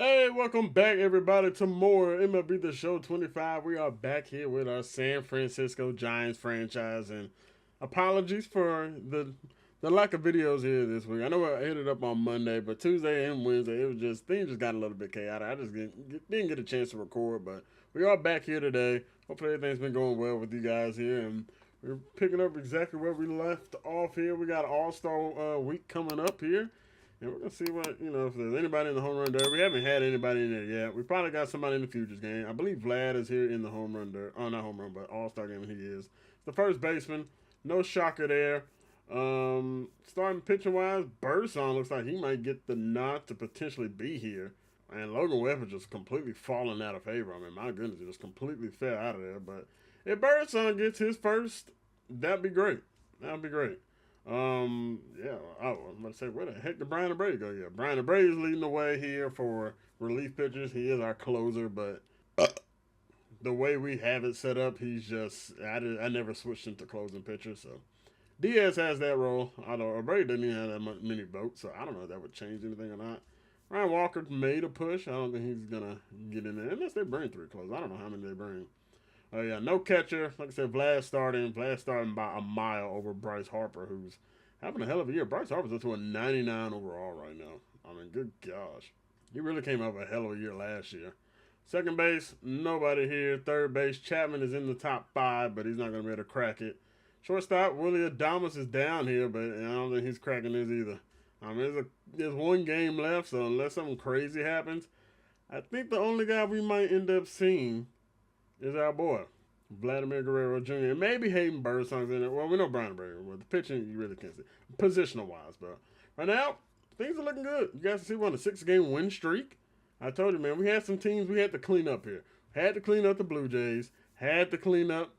Hey, welcome back, everybody, to more MLB The Show 25. We are back here with our San Francisco Giants franchise, and apologies for the lack of videos here this week. I know I hit it up on Monday, but Tuesday and Wednesday, it was just things just got a little bit chaotic. I just didn't get a chance to record, but we are back here today. Hopefully, everything's been going well with you guys here, and we're picking up exactly where we left off here. We got All Star week coming up here. And we're going to see what, if there's anybody in the home run derby. We haven't had anybody in there yet. We probably got somebody in the futures game. I believe Vlad is here in the home run derby. Oh, not home run, but all-star game he is. The first baseman. No shocker there. Starting pitching-wise, Birdsong looks like he might get the nod to potentially be here. And Logan Webb is just completely falling out of favor. I mean, my goodness, he just completely fell out of there. But if Birdsong gets his first, that'd be great. That'd be great. Yeah, I'm going to say, where the heck did Brian Brady go? Yeah, Brian Brady is leading the way here for relief pitchers. He is our closer, but the way we have it set up, he's just, I never switched him to closing pitcher, so. Diaz has that role, although Brady doesn't even have that many votes, so I don't know if that would change anything or not. Ryan Walker made a push. I don't think he's going to get in there, unless they bring three closers. I don't know how many they bring. Oh, yeah, no catcher. Like I said, Vlad starting by a mile over Bryce Harper, who's having a hell of a year. Bryce Harper's up to a 99 overall right now. I mean, good gosh. He really came up a hell of a year last year. Second base, nobody here. Third base, Chapman is in the top five, but he's not going to be able to crack it. Shortstop, Willie Adames is down here, but I don't think he's cracking this either. I mean, there's one game left, so unless something crazy happens, I think the only guy we might end up seeing is our boy, Vladimir Guerrero Jr. And maybe Hayden Birdsong's in it. Well, we know Brian Brady. Well, the pitching, you really can't see. Positional wise, but right now, things are looking good. You guys see we're on a 6-game win streak. I told you, man, we had some teams we had to clean up here. Had to clean up the Blue Jays. Had to clean up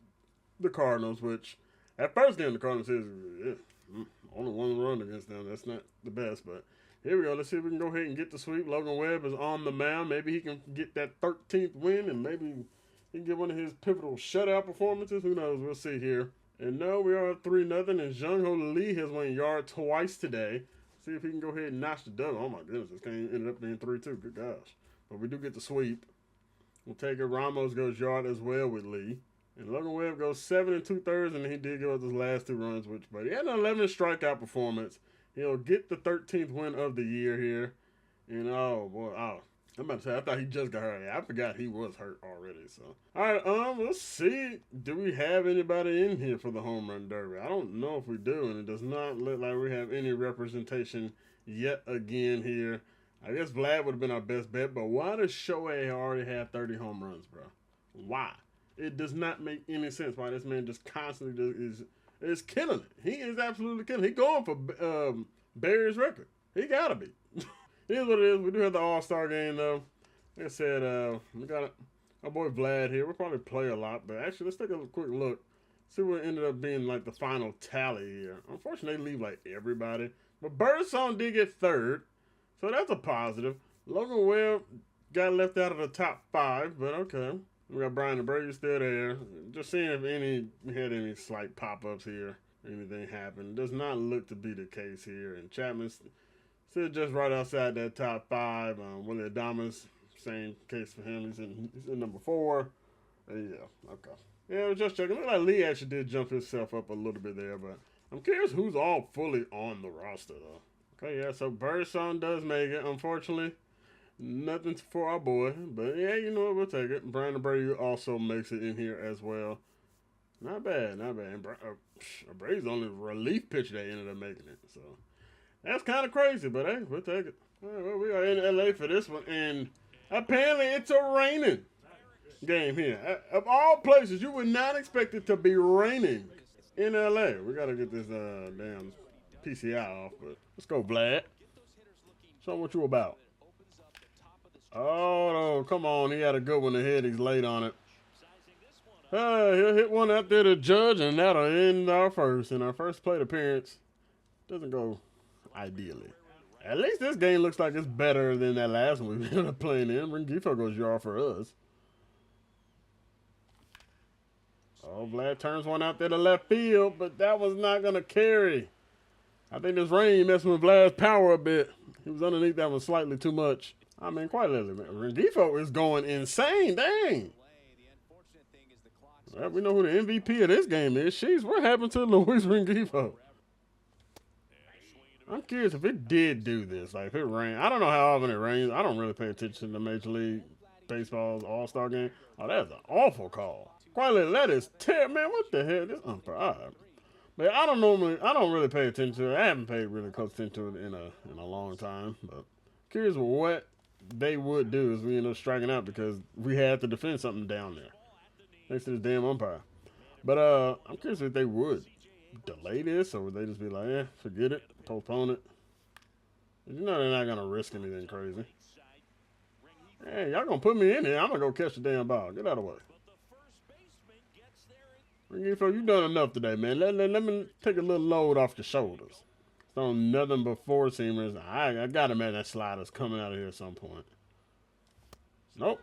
the Cardinals, which at first game the Cardinals is only one run against them. That's not the best, but here we go. Let's see if we can go ahead and get the sweep. Logan Webb is on the mound. Maybe he can get that 13th win, and maybe he can get one of his pivotal shutout performances. Who knows? We'll see here. And no, we are up 3-0. And Jung Ho Lee has won yard twice today. See if he can go ahead and notch the dub. Oh my goodness, this game ended up being 3-2. Good gosh. But we do get the sweep. We'll take it. Ramos goes yard as well with Lee. And Logan Webb goes 7 2/3, and he did give us his last 2 runs, but he had an 11 strikeout performance. He'll get the 13th win of the year here. And oh boy, I'm about to say, I thought he just got hurt. I forgot he was hurt already. So, all right, let's see. Do we have anybody in here for the home run derby? I don't know if we do, and it does not look like we have any representation yet again here. I guess Vlad would have been our best bet, but why does Shohei already have 30 home runs, bro? Why? It does not make any sense why this man just constantly is killing it. He is absolutely killing it. He's going for Barry's record. He got to be. It is what it is. We do have the All-Star game, though. Like I said, we got our boy Vlad here. We'll probably play a lot, but actually, let's take a quick look. See what ended up being like the final tally here. Unfortunately, they leave like everybody. But Birdsong did get third, so that's a positive. Logan Webb got left out of the top 5, but okay. We got Brian Brady still there. Just seeing if we had any slight pop-ups here. Anything happened. Does not look to be the case here. And Chapman's still just right outside that top 5. Willie Adames, same case for him. He's in number 4. Yeah, okay. Yeah, I was just checking. Looked like Lee actually did jump himself up a little bit there, but I'm curious who's all fully on the roster, though. Okay, yeah, so Birdsong does make it, unfortunately. Nothing for our boy, but yeah, you know what, we'll take it. Brian Brady also makes it in here as well. Not bad, not bad. And Brady's the only relief pitcher that ended up making it, so that's kind of crazy, but hey, we'll take it. All right, well, we are in LA for this one, and apparently it's a raining game here. Of all places, you would not expect it to be raining in LA. We got to get this damn PCI off, but let's go, Vlad. Show what you about. Oh, no, come on. He had a good one ahead. He's late on it. He'll hit one out there to Judge, and that'll end our first. And our first plate appearance doesn't go ideally. At least this game looks like it's better than that last one we ended up playing in. Rengifo goes yard for us. Oh, Vlad turns one out there to left field, but that was not going to carry. I think this rain messing with Vlad's power a bit. He was underneath that one slightly too much. I mean, quite literally, man. Rengifo is going insane. Dang. Well, we know who the MVP of this game is. Sheesh, what happened to Luis Rengifo? I'm curious if it did do this. Like, if it rained. I don't know how often it rains. I don't really pay attention to the Major League Baseball's All-Star game. Oh, that's an awful call. Quite literally, that is terrible. Man, what the hell? This umpire. But I don't really pay attention to it. I haven't paid really close attention to it in a long time. But curious what they would do if we end up striking out because we had to defend something down there next to this damn umpire. But I'm curious if they would delay this or would they just be like, forget it, postpone it. You know they're not gonna risk anything crazy. Hey, y'all gonna put me in here? I'm gonna go catch the damn ball. Get out of the way. Rengifo, you done enough today, man. Let me take a little load off your shoulders. It's on nothing but four seamers. I gotta imagine that slider's coming out of here at some point. Nope.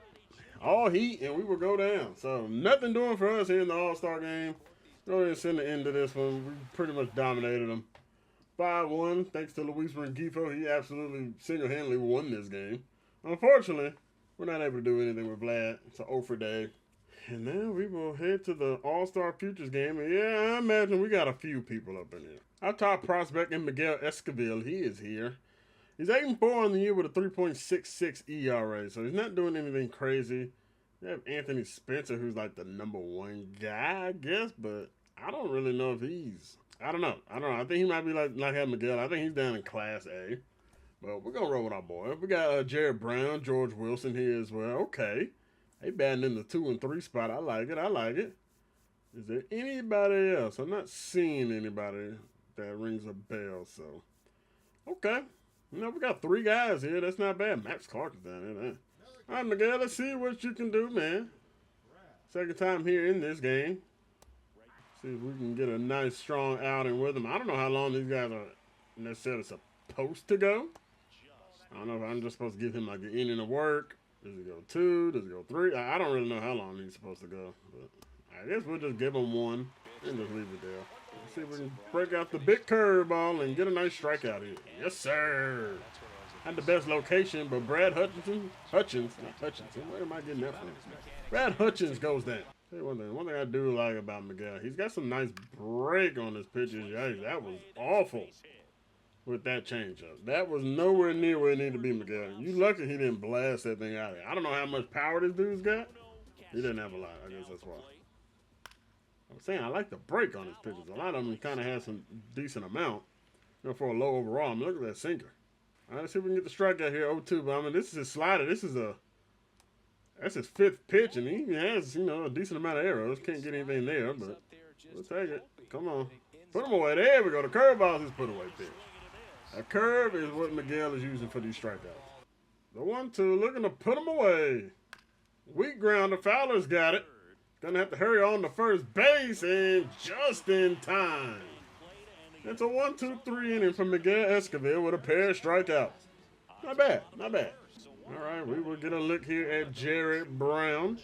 All heat and we will go down. So nothing doing for us here in the All-Star game. Go ahead and send the end to this one. We pretty much dominated them. 5-1, thanks to Luis Rengifo. He absolutely single-handedly won this game. Unfortunately, we're not able to do anything with Vlad. It's an 0 for day. And now we will head to the All-Star Futures game. And yeah, I imagine we got a few people up in here. Our top prospect in Miguel Esquivel, he is here. He's 8-4 on the year with a 3.66 ERA, so he's not doing anything crazy. You have Anthony Spencer, who's like the #1 guy, I guess, but I don't really know if he's... I don't know. I think he might be like Miguel. I think he's down in Class A. But we're going to roll with our boy. We got Jared Brown, George Wilson here as well. Okay. They batting in the 2 and 3 spot. I like it. Is there anybody else? I'm not seeing anybody that rings a bell, so... Okay. You know, we got 3 guys here. That's not bad. Max Clark is down there. All right, Miguel, let's see what you can do, man. Second time here in this game. See if we can get a nice, strong outing with him. I don't know how long these guys are necessarily supposed to go. I don't know if I'm just supposed to give him like an inning of work. Does it go 2? Does it go 3? I don't really know how long he's supposed to go. But I guess we'll just give him 1 and just leave it there. Let's see if we can break out the big curveball and get a nice strikeout here. Yes, sir. Not the best location, but Brad Hutchinson, where am I getting that from? Brad Hutchins goes down. Tell you one thing I do like about Miguel, he's got some nice break on his pitches. Yeah, that was awful with that changeup. That was nowhere near where it needed to be, Miguel. You lucky he didn't blast that thing out of there. I don't know how much power this dude's got. He didn't have a lot. I guess that's why. I'm saying I like the break on his pitches. A lot of them kind of have some decent amount, you know, for a low overall. I mean, look at that sinker. All right, let's see if we can get the strikeout here. 0-2. But I mean, this is his slider. That's his 5th pitch, and he has, you know, a decent amount of arrows. Can't get anything there, but we'll take it. Come on. Put him away. There we go. The curveball is put away pitch. A curve is what Miguel is using for these strikeouts. The 1-2, looking to put him away. Weak grounder. Fowler's got it. Gonna have to hurry on to first base, and just in time. It's a 1-2-3 inning from Miguel Esquivel with a pair of strikeouts. Not bad. All right, we will get a look here at Jared Brown.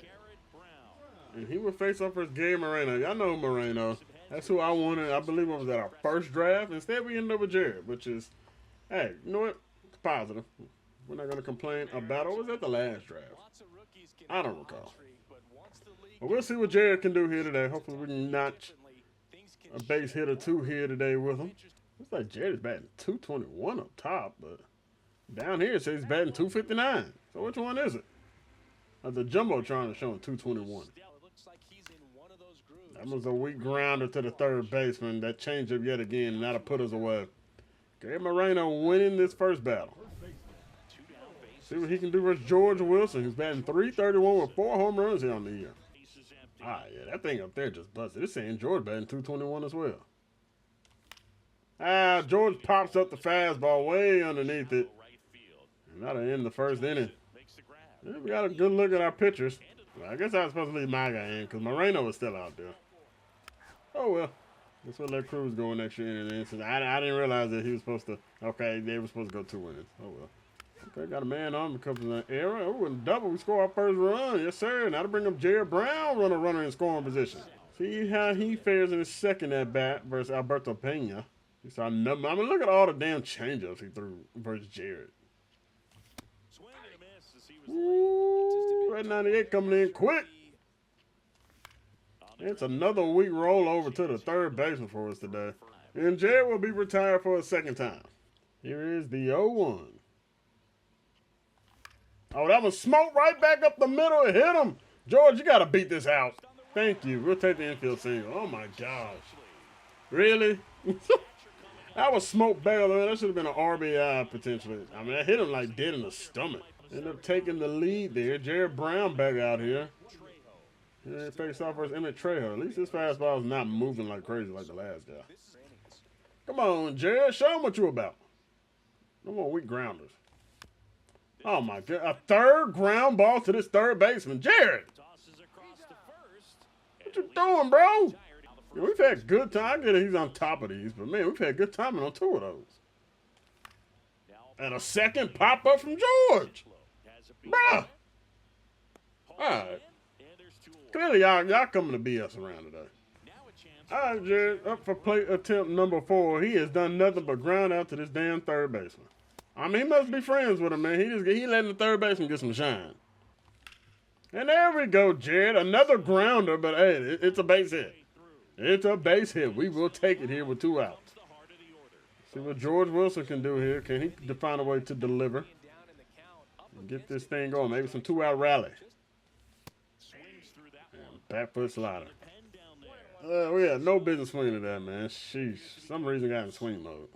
And he will face off versus Gabe Moreno. Y'all know Moreno. That's who I wanted. I believe it was at our first draft. Instead, we ended up with Jared, which is, hey, you know what? It's positive. We're not going to complain about it. Or was that the last draft? I don't recall. But we'll see what Jared can do here today. Hopefully we can notch a base hit or 2 here today with him. Looks like Jared's batting 221 up top, but down here it says he's batting 259. So which one is it? The Jumbotron is showing 221. That was a weak grounder to the third baseman. That changeup yet again, and that'll put us away. Gabe Moreno winning this first battle. See what he can do versus George Wilson, who's batting 331 with 4 home runs here on the year. Ah, yeah, that thing up there just busted. It's saying George batting 221 as well. Ah, George pops up the fastball way underneath it. And that'll end the first inning. Yeah, we got a good look at our pitchers. Well, I guess I was supposed to leave my guy in because Moreno was still out there. Oh, well. Guess we'll let Cruz go an extra inning then. Since I didn't realize that he was supposed to. Okay, they were supposed to go 2 innings. Oh, well. Okay, got a man on because of an error. Oh, and double, we score our first run. Yes, sir. Now to bring up Jared Brown, runner in scoring position. See how he fares in his second at bat versus Alberto Pena. I mean, look at all the damn changeups he threw versus Jared. Red 98 coming in quick. It's another week rollover to the third baseman for us today. And Jared will be retired for a second time. Here is the 0-1. Oh, that was smoke right back up the middle. It hit him. George, you got to beat this out. Thank you. We'll take the infield single. Oh, my gosh. Really? That was smoke back there. That should have been an RBI potentially. I mean, that hit him like dead in the stomach. Ended up taking the lead there. Jared Brown back out here. Yeah, face off versus Emmett Trejo. At least this fastball is not moving like crazy like the last guy. Come on, Jared. Show him what you about. No more weak grounders. Oh, my God. A third ground ball to this third baseman. Jared! What you doing, bro? Yeah, we've had good time. I get it, he's on top of these, but, man, we've had good timing on two of those. And a second pop-up from George. Bruh. All right. Clearly, y'all coming to BS around today. All right, Jared, up for plate attempt number 4. He has done nothing but ground out to this damn third baseman. I mean, he must be friends with him, man. He letting the third baseman get some shine. And there we go, Jared. Another grounder, but hey, it's a base hit. It's a base hit. We will take it here with 2 outs. See what George Wilson can do here. Can he find a way to deliver? And get this thing going. Maybe some 2-out rally. And back foot slider. We had no business swinging to that, man. Sheesh. For some reason got in swing mode.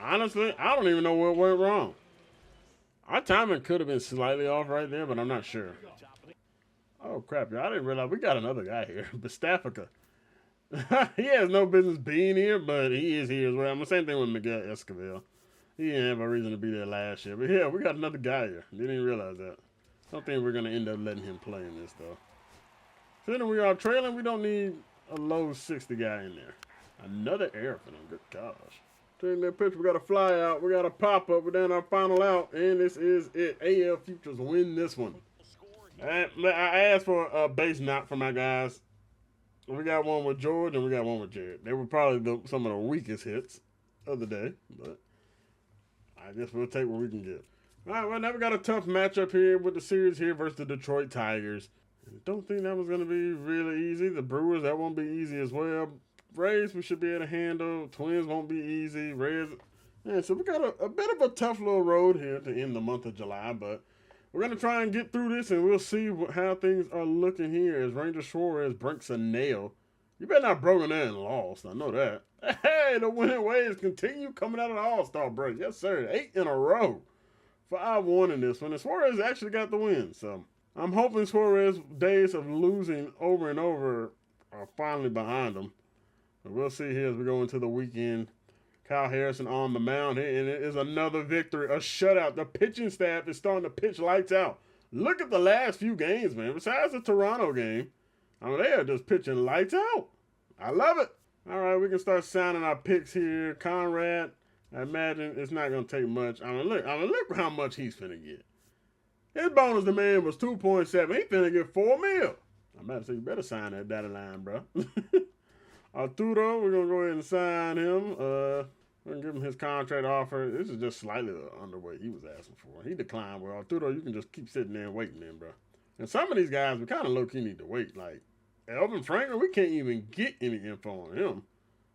Honestly, I don't even know what went wrong. Our timing could have been slightly off right there, but I'm not sure. Oh, crap, y'all. I didn't realize we got another guy here. Bastafica. He has no business being here, but he is here as well. I'm the same thing with Miguel Escobar. He didn't have a reason to be there last year. But, yeah, we got another guy here. Didn't even realize that. I don't think we're going to end up letting him play in this, though. Considering we are trailing, we don't need a low 60 guy in there. Another error for them. Good gosh. Taking that pitch, we got a fly out. We got a pop up. We're down our final out. And this is it. AL Futures win this one. I asked for a base knock for my guys. We got one with George and we got one with Jared. They were probably some of the weakest hits of the day. But I guess we'll take what we can get. All right, well, now we got a tough matchup here with the series here versus the Detroit Tigers. Don't think that was going to be really easy. The Brewers, that won't be easy as well. Rays, we should be able to handle. Twins won't be easy. Reds, yeah, so we got a bit of a tough little road here to end the month of July, but we're going to try and get through this, and we'll see how things are looking here as Ranger Suarez breaks a nail. You better not broken in and lost. I know that. Hey, the winning waves continue coming out of the All-Star break. Yes, sir. 8 in a row. 5-1 in this one, and Suarez actually got the win, so I'm hoping Suarez's days of losing over and over are finally behind him. But we'll see here as we go into the weekend. Kyle Harrison on the mound here, and it is another victory, a shutout. The pitching staff is starting to pitch lights out. Look at the last few games, man. Besides the Toronto game, I mean, they are just pitching lights out. I love it. All right, we can start signing our picks here. Conrad, I imagine it's not going to take much. I mean, look how much he's finna get. His bonus demand was 2.7. He finna get $4 million. I'm about to say, you better sign that dotted line, bro. Arturo, we're going to go ahead and sign him. We're going to give him his contract offer. This is just slightly under what he was asking for. He declined. Well, Arturo, you can just keep sitting there and waiting then, bro. And some of these guys, we kind of low-key need to wait. Like, Elvin Franklin, we can't even get any info on him.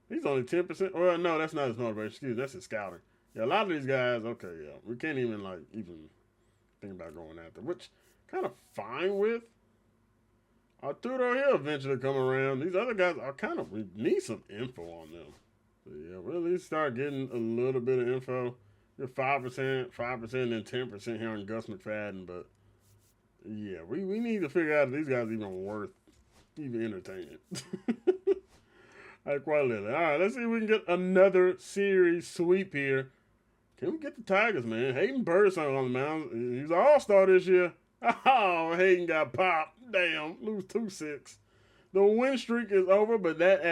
He's only 10%. Well, no, that's not his motivation. Excuse me, that's his scouting. Yeah, a lot of these guys, okay, yeah. We can't even, even think about going after, which kind of fine with. Arturo, he'll eventually come around. These other guys are we need some info on them. So, yeah, we'll at least start getting a little bit of info. You're 5%, and 10% here on Gus McFadden, but yeah, we need to figure out if these guys even worth even entertaining. Quite literally. All right, let's see if we can get another series sweep here. Can we get the Tigers, man? Hayden Birdsong on the mound. He's an all-star this year. Oh, Hayden got popped. Damn, lose 2-6. The win streak is over, but that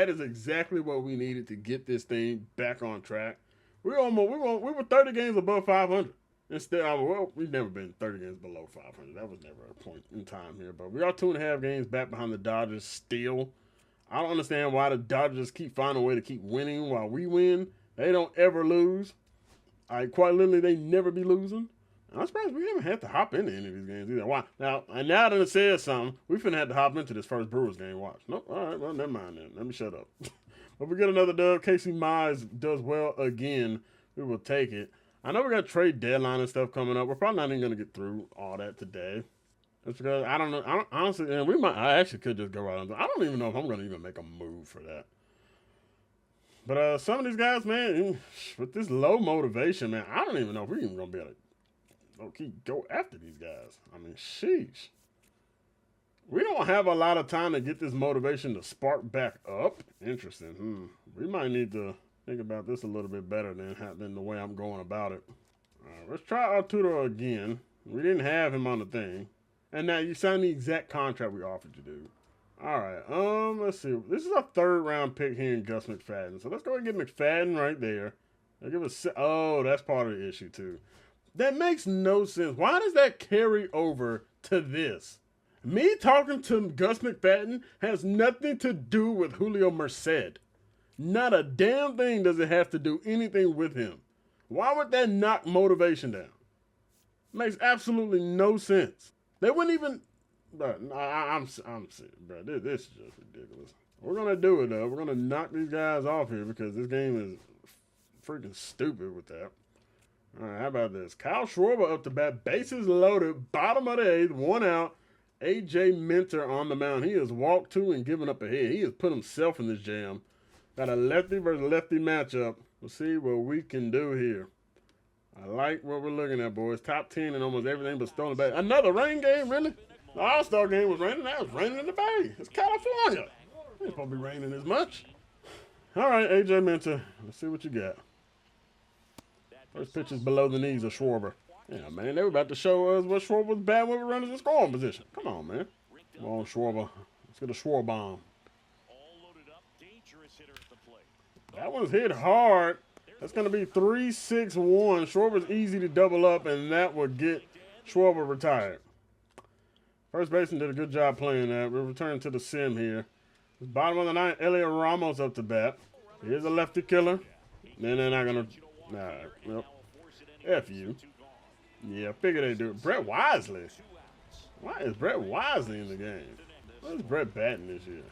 is exactly what we needed to get this thing back on track. We were 30 games above 500. Instead, we've never been 30 games below 500. That was never a point in time here, but we are 2.5 games back behind the Dodgers still. I don't understand why the Dodgers keep finding a way to keep winning while we win. They don't ever lose. Quite literally, they never be losing. I'm surprised we haven't had to hop into any of these games either. Why? Now that it says something, we finna have to hop into this first Brewers game. Watch. Nope. All right. Well, never mind then. Let me shut up. But we get another dub. Casey Mize does well again. We will take it. I know we got trade deadline and stuff coming up. We're probably not even gonna get through all that today. That's because I don't know. Honestly, and I actually could just go right on. I don't even know if I'm gonna even make a move for that. But some of these guys, man, with this low motivation, man, I don't even know if we're even gonna be able to go after these guys. I mean, sheesh. We don't have a lot of time to get this motivation to spark back up. Interesting. We might need to think about this a little bit better than the way I'm going about it. All right, let's try Arturo again. We didn't have him on the thing. And now you signed the exact contract we offered you, dude. All right, let's see. This is a 3rd round pick here in Gus McFadden. So let's go ahead and get McFadden right there. Oh, that's part of the issue, too. That makes no sense. Why does that carry over to this? Me talking to Gus McFadden has nothing to do with Julio Merced. Not a damn thing does it have to do anything with him. Why would that knock motivation down? Makes absolutely no sense. They wouldn't even... Bro, I'm serious, bro. This is just ridiculous. We're going to do it, though. We're going to knock these guys off here because this game is freaking stupid with that. All right, how about this? Kyle Schwarber up to bat. Bases loaded. Bottom of the 8th. 1 out. A.J. Minter on the mound. He has walked 2 and given up a hit. He has put himself in this jam. Got a lefty versus lefty matchup. We'll see what we can do here. I like what we're looking at, boys. Top 10 in almost everything but stolen base. Another rain game, really? The All-Star game was raining. Now it's raining in the Bay. It's California. It ain't supposed to be raining as much. All right, A.J. Minter. Let's see what you got. First pitch is below the knees of Schwarber. Yeah, man, they were about to show us what Schwarber was bad when we were running in scoring position. Come on, man. Come on, Schwarber. Let's get a Schwarber bomb. That one's hit hard. That's going to be 3-6-1. Schwarber's easy to double up, and that would get Schwarber retired. First baseman did a good job playing that. We'll return to the sim here. Bottom of the 9th, Elliot Ramos up to bat. Here's a lefty killer. Then they're not going to... Nah, well, F you. Yeah, I figured they'd do it. Brett Wisely. Why is Brett Wisely in the game? What is Brett batting this year?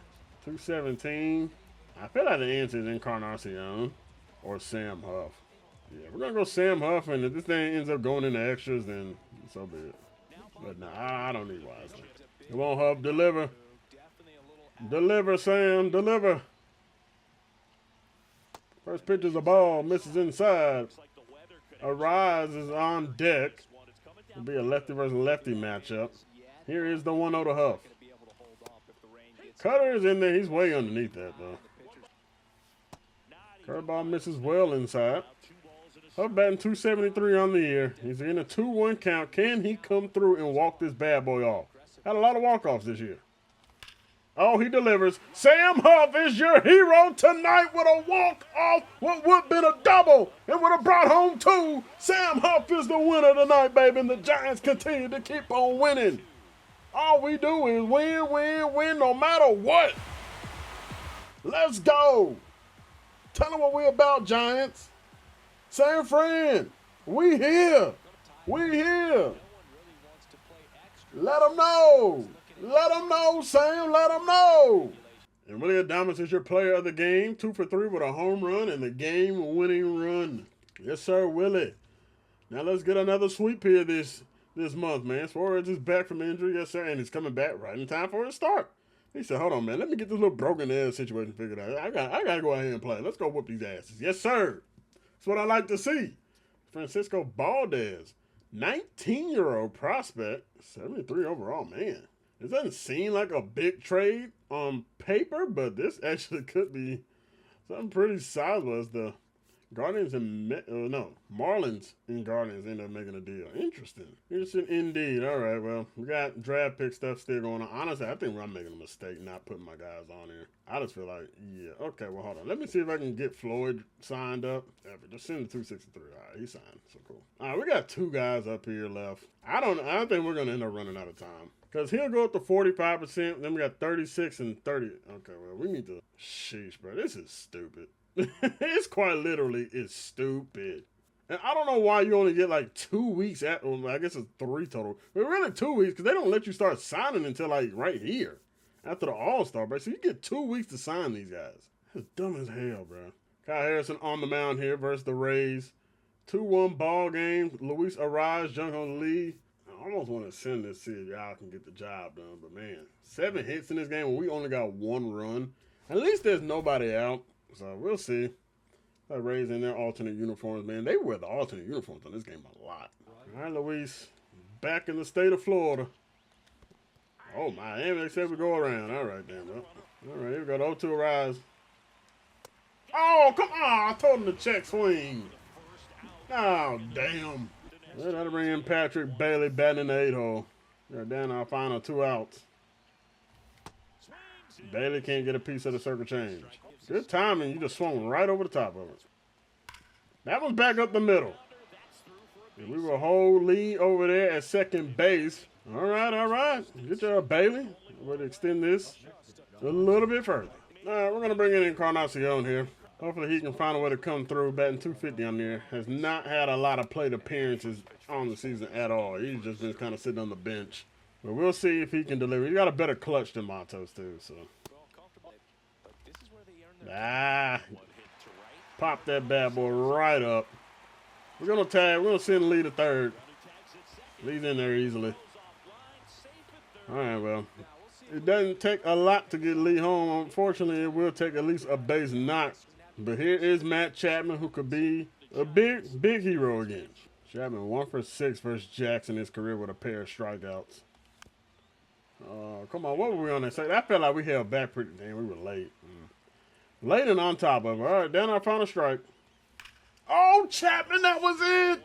217. I feel like the answer is Encarnacion or Sam Huff. Yeah, we're going to go Sam Huff, and if this thing ends up going into extras, then so be it. But nah, I don't need Wisely. Come on, Huff, deliver. Deliver, Sam, deliver. First pitch is a ball, misses inside. Arise is on deck. It'll be a lefty versus lefty matchup. Here is the 1-0 to Huff. Cutter is in there. He's way underneath that, though. Curveball misses well inside. Huff batting 273 on the year. He's in a 2-1 count. Can he come through and walk this bad boy off? Had a lot of walk-offs this year. Oh, he delivers. Sam Huff is your hero tonight with a walk-off. What would have been a double and would have brought home 2. Sam Huff is the winner tonight, baby, and the Giants continue to keep on winning. All we do is win, win, win, no matter what. Let's go. Tell them what we're about, Giants. San Fran, we here. We here. Let them know. Let them know, Sam. Let them know. And Willie Adames is your player of the game. 2 for 3 with a home run and the game-winning run. Yes, sir, Willie. Now let's get another sweep here this month, man. Suarez is back from injury, yes, sir, and he's coming back right in time for his start. He said, hold on, man. Let me get this little broken ass situation figured out. I got to go ahead and play. Let's go whoop these asses. Yes, sir. That's what I like to see. Francisco Valdez, 19-year-old prospect, 73 overall, man. It doesn't seem like a big trade on paper, but this actually could be something pretty sizable as the Marlins and Guardians end up making a deal. Interesting indeed. All right, well, we got draft pick stuff still going on. Honestly, I think I'm making a mistake not putting my guys on here. I just feel like, yeah, okay, well, hold on. Let me see if I can get Floyd signed up. Yeah, but just send the 263. All right, he's signed. So cool. All right, we got 2 guys up here left. I think we're going to end up running out of time. Because he'll go up to 45%. Then we got 36 and 30. Okay, well, we need to... Sheesh, bro. This is stupid. It's quite literally, it's stupid. And I don't know why you only get like 2 weeks at, well, I guess it's 3 total. But really 2 weeks because they don't let you start signing until like right here after the All-Star break. So you get 2 weeks to sign these guys. That's dumb as hell, bro. Kyle Harrison on the mound here versus the Rays. 2-1 ball game. Luis Arraez, Jung Hong Lee. I almost want to send this, see if y'all can get the job done. But man, 7 hits in this game when we only got 1 run. At least there's nobody out. So we'll see. That Rays in their alternate uniforms, man. They wear the alternate uniforms on this game a lot. All right, Luis. Back in the state of Florida. Oh, Miami, they said we go around. All right, then, bro. All right, here we go. The 0-2 Arraez. Oh, come on. I told him to check swing. Oh, damn. Well, that'll bring in Patrick Bailey batting in the 8-hole. They're down our final 2 outs. Bailey can't get a piece of the circle change. Good timing. You just swung right over the top of it. That was back up the middle. And we will hold Lee over there at second base. All right, all right. Good job, Bailey. We'll extend this a little bit further. All right, we're going to bring in Encarnacion here. Hopefully he can find a way to come through. Batting .250 on there. Has not had a lot of plate appearances on the season at all. He's just been kind of sitting on the bench. But we'll see if he can deliver. He's got a better clutch than Matos, too. So. Pop that bad boy right up. We're going to tag. We're going to send Lee to third. Lee's in there easily. All right, well. It doesn't take a lot to get Lee home. Unfortunately, it will take at least a base knock. But here is Matt Chapman, who could be a big hero again. Chapman 1 for 6 versus Jackson in his career with a pair of strikeouts. Come on, what were we on that second? I felt like we held back pretty damn. We were late. Late and on top of it. All right, down our final strike. Oh, Chapman, that was it.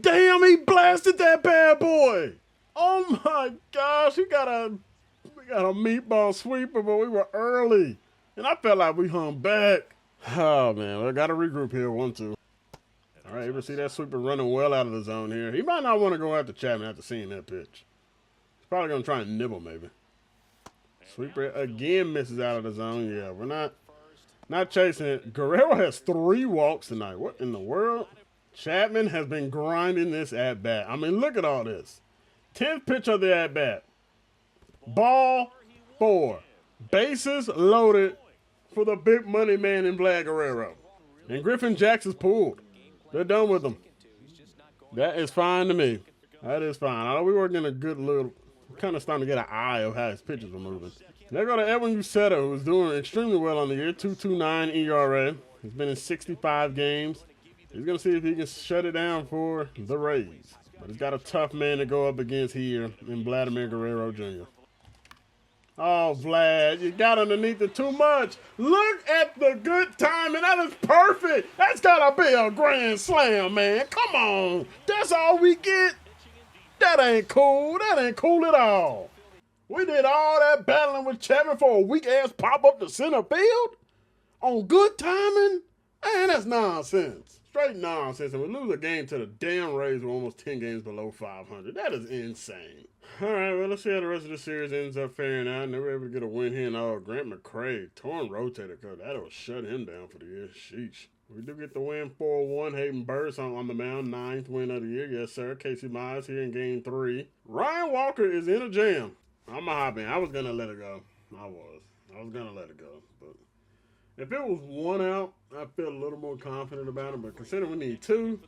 Damn, he blasted that bad boy. Oh, my gosh. We got a meatball sweeper, but we were early. And I felt like we hung back. Oh, man. We got to regroup here. 1-2. All right, you see that sweeper running well out of the zone here. He might not want to go after Chapman after seeing that pitch. He's probably going to try and nibble maybe. Sweeper again misses out of the zone. Yeah, we're not chasing it. Guerrero has 3 walks tonight. What in the world? Chapman has been grinding this at-bat. I mean, look at all this. 10th pitch of the at-bat. Ball 4. Bases loaded for the big money man in Vlad Guerrero. And Griffin Jackson's pulled. They're done with him. That is fine to me. That is fine. I know we were getting a good little, kind of starting to get an eye of how his pitches were moving. They go to Edwin Uceta, who's doing extremely well on the year. 2.29 ERA. He's been in 65 games. He's going to see if he can shut it down for the Rays. But he's got a tough man to go up against here in Vladimir Guerrero Jr. Oh, Vlad, you got underneath it too much. Look at the good timing. That is perfect. That's got to be a grand slam, man. Come on. That's all we get? That ain't cool. That ain't cool at all. We did all that battling with Chapman for a weak-ass pop-up to center field? On good timing? Man, that's nonsense. Straight nonsense. And we lose a game to the damn Rays. We're almost 10 games below 500. That is insane. All right, well, let's see how the rest of the series ends up faring out. And they were able to get a win here. And Grant McCray, torn rotator cuff. That'll shut him down for the year. Sheesh. We do get the win 4-1. Hayden Burst on the mound. 9th win of the year. Yes, sir. Casey Mize here in game 3. Ryan Walker is in a jam. I'm a hot man. I was going to let it go. I was going to let it go. But if it was 1 out, I feel a little more confident about it. But considering we need 2,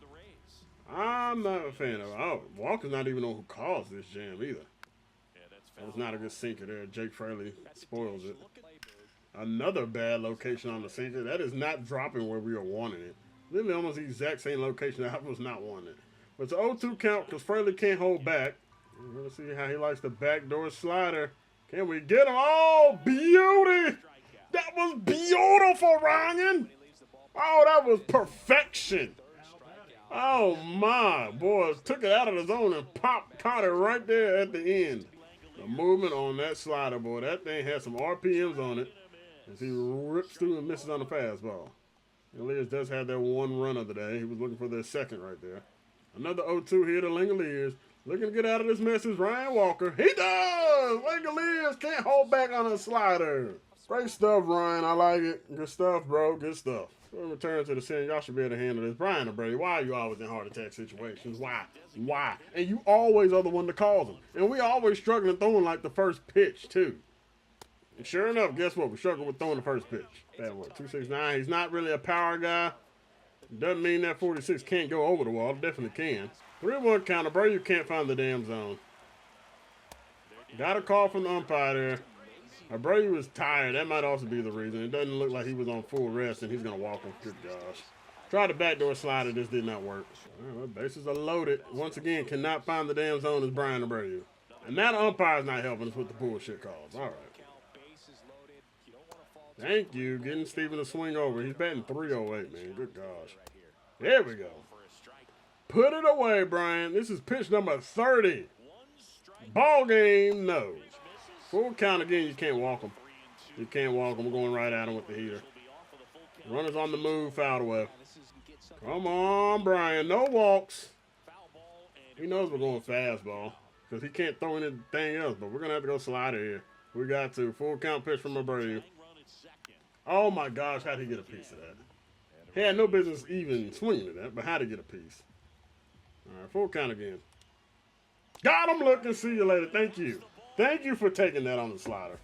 I'm not a fan of it. Oh, Walker's not even on who caused this jam either. That was not a good sinker there. Jake Fraley spoils it. Another bad location on the sinker. That is not dropping where we are wanting it. Literally almost the exact same location that I was not wanting it. But it's an 0-2 count because Fraley can't hold back. We're going to see how he likes the backdoor slider. Can we get him? Oh, beauty! That was beautiful, Ryan! Oh, that was perfection. Oh, my. Boys took it out of the zone and caught it right there at the end. The movement on that slider, boy. That thing has some RPMs on it. As he rips through and misses on the fastball. Elias does have that 1 run of the day. He was looking for their second right there. Another 0-2 here to Langoliers. Looking to get out of this mess is Ryan Walker. He does! Langoliers can't hold back on a slider. Great stuff, Ryan. I like it. Good stuff, bro. Good stuff. We'll return to the scene. Y'all should be able to handle this. Brian Brady, why are you always in heart attack situations? Why? Why? And you always are the one to cause them. And we always struggling throwing like the first pitch, too. And sure enough, guess what? We're struggling with throwing the first pitch. That what? 269. He's not really a power guy. Doesn't mean that 46 can't go over the wall. It definitely can. 3-1 counter. Brady can't find the damn zone. Got a call from the umpire there. Brady was tired. That might also be the reason. It doesn't look like he was on full rest, and he's going to walk him. Good gosh. Tried the backdoor slider. This did not work. All right, bases are loaded. Once again, cannot find the damn zone as Brian Brady. And now the umpire's not helping us with the bullshit calls. All right. Thank you. Getting Steven to swing over. He's batting .308, man. Good gosh. There we go. Put it away, Brian. This is pitch number 30. Ball game, no. Full count again. You can't walk him. You can't walk him. We're going right at him with the heater. Runners on the move. Fouled away. Come on, Brian. No walks. He knows we're going fastball because he can't throw anything else, but we're going to have to go slider here. We got to. Full count pitch from Brady. Oh, my gosh. How'd he get a piece of that? He had no business even swinging at that, but how'd he get a piece? All right, full count again. Got him looking. See you later. Thank you. Thank you for taking that on the slider.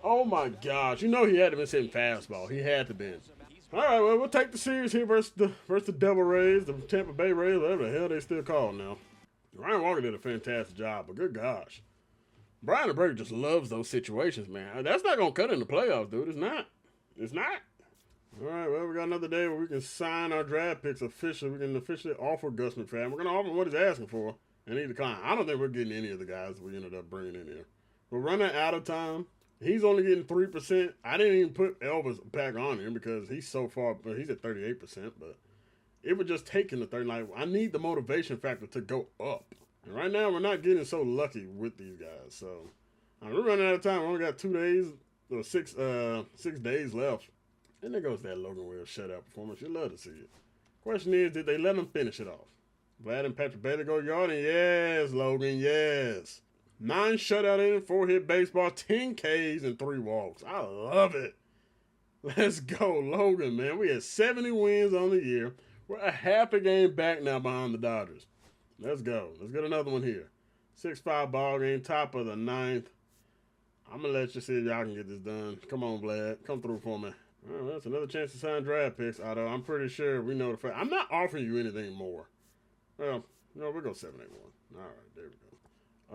Oh, my gosh. You know he had to been hitting fastball. He had to be. All right, well, we'll take the series here versus the Devil Rays, the Tampa Bay Rays, whatever the hell they still call now. Ryan Walker did a fantastic job, but good gosh. Brian Brady just loves those situations, man. That's not going to cut in the playoffs, dude. It's not. It's not. All right, well, we got another day where we can sign our draft picks officially. We can officially offer Gus McFadden. We're going to offer him what he's asking for, and he declined. I don't think we're getting any of the guys we ended up bringing in here. We're running out of time. He's only getting 3%. I didn't even put Elvis back on him because he's so far, but he's at 38%. But it would just take him to 30. Like, I need the motivation factor to go up. And right now, we're not getting so lucky with these guys. So we're running out of time. We only got 2 days or 6 days left. And there goes that Logan Wells shutout performance. You love to see it. Question is, did they let him finish it off? Vlad and Patrick Bailey go yarding? Yes, Logan, yes. 9 shutout innings, 4 hit baseball, 10 Ks, and 3 walks. I love it. Let's go, Logan, man. We had 70 wins on the year. We're a half a game back now behind the Dodgers. Let's go. Let's get another one here. 6-5 ball game, top of the 9th. I'm going to let you see if y'all can get this done. Come on, Vlad. Come through for me. All right, well, that's another chance to sign draft picks, although I'm pretty sure we know the fact. I'm not offering you anything more. Well, no, we'll go 7-8-1. All right, there we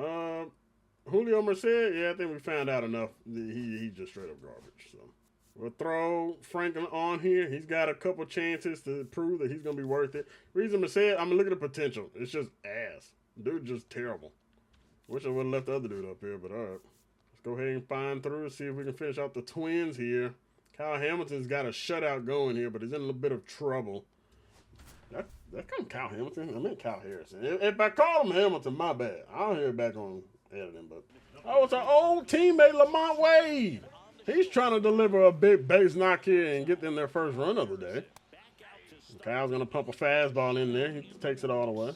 go. Julio Merced, yeah, I think we found out enough. He's just straight up garbage. So we'll throw Franklin on here. He's got a couple chances to prove that he's going to be worth it. Reason Merced, I'm going to look at the potential. It's just ass. Dude, just terrible. Wish I would have left the other dude up here, but all right. Let's go ahead and find through and see if we can finish out the Twins here. Kyle Hamilton's got a shutout going here, but he's in a little bit of trouble. That come Kyle Hamilton? I meant Kyle Harrison. If I call him Hamilton, my bad. I'll hear it back on editing. But it's our old teammate Lamont Wade. He's trying to deliver a big base knock here and get them their first run of the day. And Kyle's going to pump a fastball in there. He takes it all away.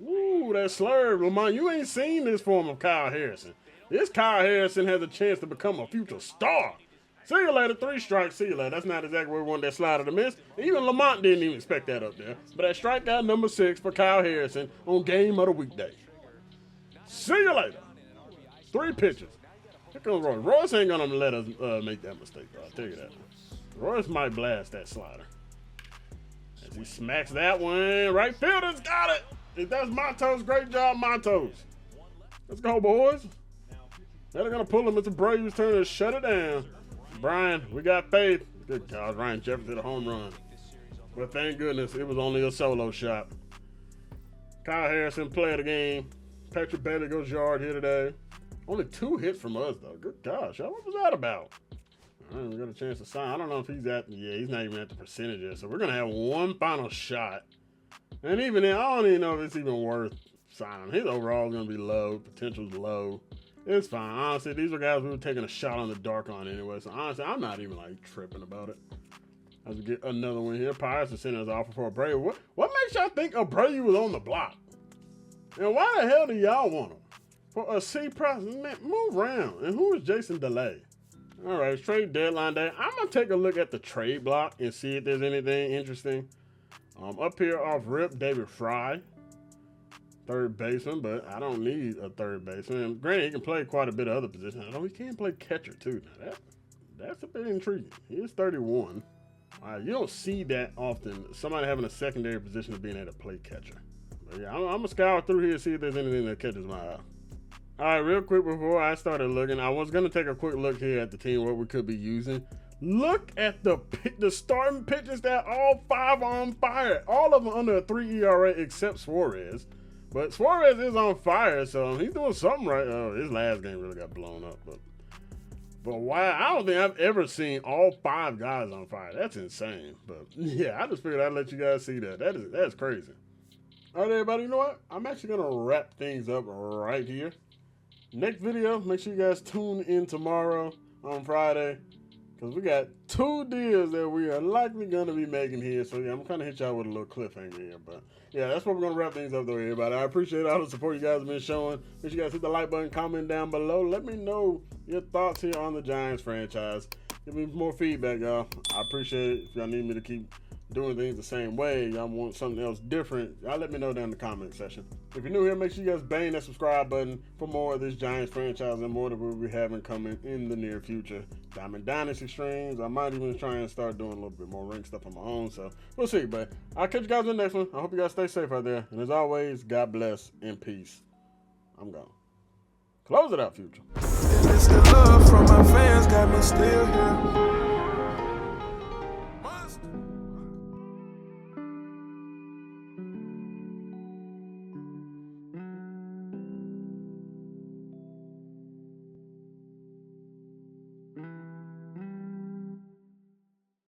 Ooh, that slurve, Lamont. You ain't seen this form of Kyle Harrison. This Kyle Harrison has a chance to become a future star. See you later. 3 strikes. See you later. That's not exactly where we wanted that slider to miss. Even Lamont didn't even expect that up there. But that strikeout number 6 for Kyle Harrison on game of the weekday. See you later. 3 pitches. Here comes Royce. Royce ain't going to let us make that mistake, though. I'll tell you that. Royce might blast that slider. As he smacks that one. Right fielder's got it. That's Matos. Great job, Matos. Let's go, boys. Now they're going to pull him. It's a Braves turn to shut it down. Brian, we got faith. Good God, Ryan Jefferson did a home run. But thank goodness it was only a solo shot. Kyle Harrison play of the game. Patrick Bailey goes yard here today. Only 2 hits from us, though. Good gosh, what was that about? All right, we got a chance to sign. I don't know if he's he's not even at the percentage yet. So we're going to have 1 final shot. And even then, I don't even know if it's even worth signing. His overall is going to be low. Potential's low. It's fine. Honestly, these are guys we were taking a shot on the dark on anyway. So, honestly, I'm not even, tripping about it. As we get another one here. Pirates are sending us offer for Abreu. What makes y'all think Abreu was on the block? And why the hell do y'all want him? For a C price? Man, move around. And who is Jason DeLay? All right, it's trade deadline day. I'm going to take a look at the trade block and see if there's anything interesting. Up here off rip, David Fry, third baseman, but I don't need a third baseman. And granted, he can play quite a bit of other positions. I know he can play catcher too. Now that's a bit intriguing. He is 31. You don't see that often. Somebody having a secondary position of being able to play catcher. But yeah, I'm going to scour through here and see if there's anything that catches my eye. All right, real quick before I started looking, I was going to take a quick look here at the team, what we could be using. Look at the starting pitchers that all 5 are on fire. All of them under a 3 ERA except Suarez. But Suarez is on fire, so he's doing something right. Oh, his last game really got blown up. But why? I don't think I've ever seen all 5 guys on fire. That's insane. But yeah, I just figured I'd let you guys see that. That's crazy. All right, everybody, you know what? I'm actually going to wrap things up right here. Next video, make sure you guys tune in tomorrow on Friday, because we got 2 deals that we are likely going to be making here. So yeah, I'm going to hit y'all with a little cliffhanger here. But yeah, that's what we're going to wrap things up though, everybody. I appreciate all the support you guys have been showing. Make sure you guys hit the like button, comment down below. Let me know your thoughts here on the Giants franchise. Give me more feedback, y'all. I appreciate it. If y'all need me to keep doing things the same way, y'all want something else different, y'all let me know down in the comment section. If you're new here, make sure you guys bang that subscribe button for more of this Giants franchise and more that we'll be having coming in the near future. Diamond Dynasty streams. I might even try and start doing a little bit more ring stuff on my own, so we'll see. But I'll catch you guys in the next one. I hope you guys stay safe out there. And as always, God bless and peace. I'm gone. Close it out, Future. It's the love from my fans got me still here.